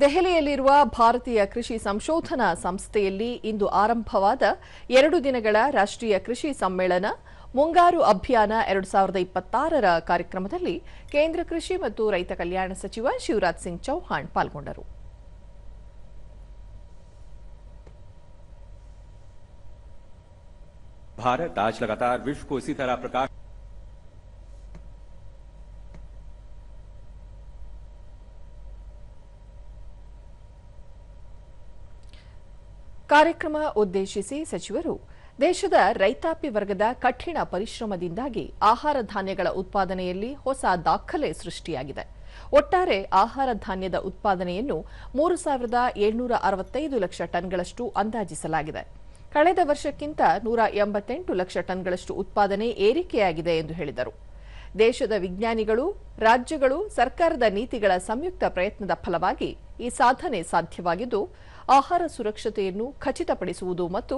ದೆಹಲಿಯಲ್ಲಿರುವ ಭಾರತೀಯ ಕೃಷಿ ಸಂಶೋಧನಾ ಸಂಸ್ಥೆಯಲ್ಲಿ ಇಂದು ಆರಂಭವಾದ 2 ದಿನಗಳ ರಾಷ್ಟ್ರೀಯ ಕೃಷಿ ಸಮ್ಮೇಳನ ಮುಂಗಾರು ಅಭಿಯಾನ 2026ರ ಕಾರ್ಯಕ್ರಮದಲ್ಲಿ ಕೇಂದ್ರ ಕೃಷಿ ಮತ್ತು ರೈತ ಕಲ್ಯಾಣ ಸಚಿವ ಶಿವರಾಜ್ ಸಿಂಗ್ ಚೌಹಾಣ್ ಪಾಲ್ಗೊಂಡರು. भारत आज लगातार विश्व को इसी तरह प्रकाश ಕಾರ್ಯಕ್ರಮ ಉದ್ದೇಶಿಸಿ ಸಚಿವರು ದೇಶದ ರೈತಾಪಿ ವರ್ಗದ ಕಠಿಣ ಪರಿಶ್ರಮದಿಂದಾಗಿ ಆಹಾರ ಧಾನ್ಯಗಳ ಉತ್ಪಾದನೆಯಲ್ಲಿ ಹೊಸ ದಾಖಲೆ ಸೃಷ್ಟಿಯಾಗಿದೆ. ಒಟ್ಟಾರೆ ಆಹಾರ ಧಾನ್ಯದ ಉತ್ಪಾದನೆಯನ್ನು 3765 ಲಕ್ಷ ಟನ್ಗಳಷ್ಟು ಅಂದಾಜಿಸಲಾಗಿದೆ. ಕಳೆದ ವರ್ಷಕ್ಕಿಂತ 188 ಲಕ್ಷ ಟನ್ಗಳಷ್ಟು ಉತ್ಪಾದನೆ ಏರಿಕೆಯಾಗಿದೆ ಎಂದು ಹೇಳಿದರು. ದೇಶದ ವಿಜ್ಞಾನಿಗಳು, ರಾಜ್ಯಗಳು, ಸರ್ಕಾರದ ನೀತಿಗಳ ಸಂಯುಕ್ತ ಪ್ರಯತ್ನದ ಫಲವಾಗಿ ಈ ಸಾಧನೆ ಸಾಧ್ಯವಾಗಿದ್ದು, ಆಹಾರ ಸುರಕ್ಷತೆಯನ್ನು ಖಚಿತಪಡಿಸುವುದು ಮತ್ತು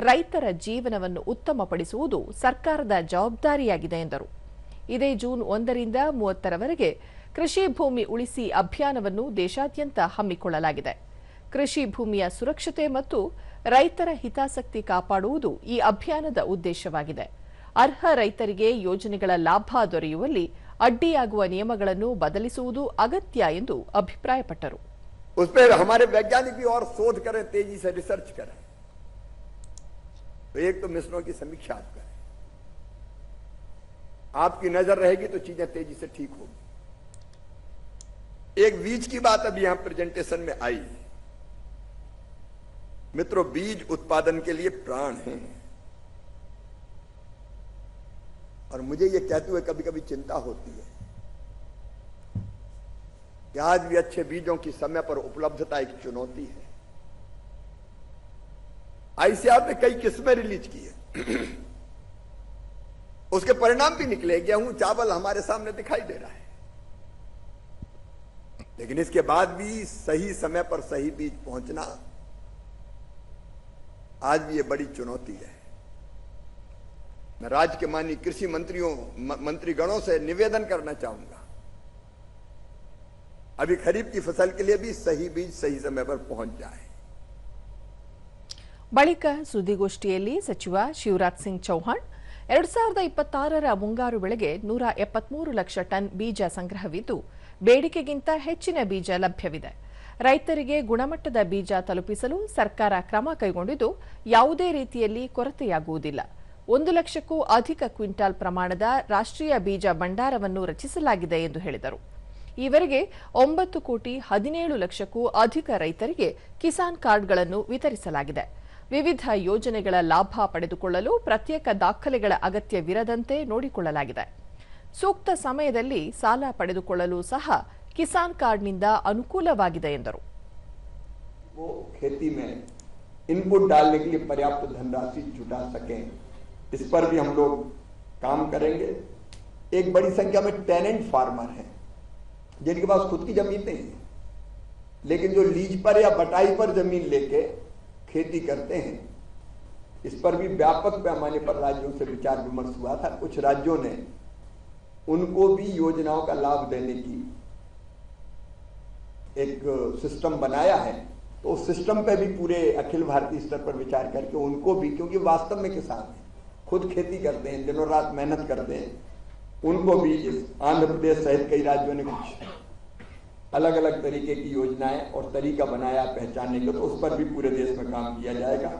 ರೈತರ ಜೀವನವನ್ನು ಉತ್ತಮಪಡಿಸುವುದು ಸರ್ಕಾರದ ಜವಾಬ್ದಾರಿಯಾಗಿದೆ ಎಂದರು. ಇದೇ ಜೂನ್ 1ರಿಂದ 30ರವರೆಗೆ ಕೃಷಿ ಭೂಮಿ ಉಳಿಸಿ ಅಭಿಯಾನವನ್ನು ದೇಶಾದ್ಯಂತ ಹಮ್ಮಿಕೊಳ್ಳಲಾಗಿದೆ. ಕೃಷಿ ಭೂಮಿಯ ಸುರಕ್ಷತೆ ಮತ್ತು ರೈತರ ಹಿತಾಸಕ್ತಿ ಕಾಪಾಡುವುದು ಈ ಅಭಿಯಾನದ ಉದ್ದೇಶವಾಗಿದೆ. ಅರ್ಹ ರೈತರಿಗೆ ಯೋಜನೆಗಳ ಲಾಭ ದೊರೆಯುವಲ್ಲಿ ಅಡ್ಡಿಯಾಗುವ ನಿಯಮಗಳನ್ನು ಬದಲಿಸುವುದು ಅಗತ್ಯ ಎಂದು ಅಭಿಪ್ರಾಯಪಟ್ಟರು. उस पर हमारे वैज्ञानिक भी और शोध करें, तेजी से रिसर्च करें. तो एक तो मिशनों की समीक्षा आप करें, आपकी नजर रहेगी तो चीजें तेजी से ठीक होगी. एक बीज की बात अभी यहां प्रेजेंटेशन में आई. मित्रों, बीज उत्पादन के लिए प्राण है और मुझे ये कहते हुए कभी कभी चिंता होती है कि आज भी अच्छे बीजों की समय पर उपलब्धता एक चुनौती है. आईसीआर ने कई किस्में रिलीज की है, उसके परिणाम भी निकले. गेहूं, चावल हमारे सामने दिखाई दे रहा है, लेकिन इसके बाद भी सही समय पर सही बीज पहुंचना आज भी ये बड़ी चुनौती है. मैं राज्य के माननीय कृषि मंत्रीगणों से निवेदन करना चाहूंगा, अभी खरीफ की फसल के लिए भी सही बीज सही समय पर पहुंच जाए. ಬಳಿಕ ಸುದ್ದಿಗೋಷ್ಠಿಯಲ್ಲಿ ಸಚಿವ ಶಿವರಾಜ್ ಸಿಂಗ್ ಚೌಹಾಣ್ 2026ರ ಮುಂಗಾರು ಬೆಳೆಗೆ 173 ಲಕ್ಷ ಟನ್ ಬೀಜ ಸಂಗ್ರಹವಿದ್ದು, ಬೇಡಿಕೆಗಿಂತ ಹೆಚ್ಚಿನ ಬೀಜ ಲಭ್ಯವಿದೆ. ರೈತರಿಗೆ ಗುಣಮಟ್ಟದ ಬೀಜ ತಲುಪಿಸಲು ಸರ್ಕಾರ ಕ್ರಮ ಕೈಗೊಂಡಿದ್ದು, ಯಾವುದೇ ರೀತಿಯಲ್ಲಿ ಕೊರತೆಯಾಗುವುದಿಲ್ಲ. 1 ಲಕ್ಷಕ್ಕೂ ಅಧಿಕ ಕ್ವಿಂಟಾಲ್ ಪ್ರಮಾಣದ ರಾಷ್ಟ್ರೀಯ ಬೀಜ ಭಂಡಾರವನ್ನು ರಚಿಸಲಾಗಿದೆ ಎಂದು ಹೇಳಿದರು. ಈವರೆಗೆ 9,17 ಲಕ್ಷಕ್ಕೂ ಅಧಿಕ ರೈತರಿಗೆ ಕಿಸಾನ್ ಕಾರ್ಡ್ಗಳನ್ನು ವಿತರಿಸಲಾಗಿದೆ. ವಿವಿಧ ಯೋಜನೆಗಳ ಲಾಭ ಪಡೆದುಕೊಳ್ಳಲು ಪ್ರತ್ಯೇಕ ದಾಖಲೆಗಳ ಅಗತ್ಯವಿರದಂತೆ ನೋಡಿಕೊಳ್ಳಲಾಗಿದೆ. ಸೂಕ್ತ ಸಮಯದಲ್ಲಿ ಸಾಲ ಪಡೆದುಕೊಳ್ಳಲು ಸಹ ಕಿಸಾನ್ ಕಾರ್ಡ್ನಿಂದ ಅನುಕೂಲವಾಗಿದೆ ಎಂದರು. खेती में इनपुट डालने के लिए पर्याप्त धनराशि जुटा सकें, इस पर भी हम लोग काम करेंगे. एक बड़ी संख्या में टेनेंट फार्मर हैं जिनके पास खुद की जमीन नहीं है, लेकिन जो लीज पर या बटाई पर जमीन लेके खेती करते हैं, इस पर भी व्यापक पैमाने पर राज्यों से विचार विमर्श हुआ था. कुछ राज्यों ने उनको भी योजनाओं का लाभ देने की एक सिस्टम बनाया है. तो उस सिस्टम पे भी पूरे अखिल भारतीय स्तर पर विचार करके उनको भी, क्योंकि वास्तव में किसान हैं, खुद खेती करते हैं, दिनों रात मेहनत करते हैं, उनको भी आंध्र प्रदेश सहित कई राज्यों ने कुछ अलग अलग तरीके की योजनाएं और तरीका बनाया पहचानने के, तो उस पर भी पूरे देश में काम किया जाएगा.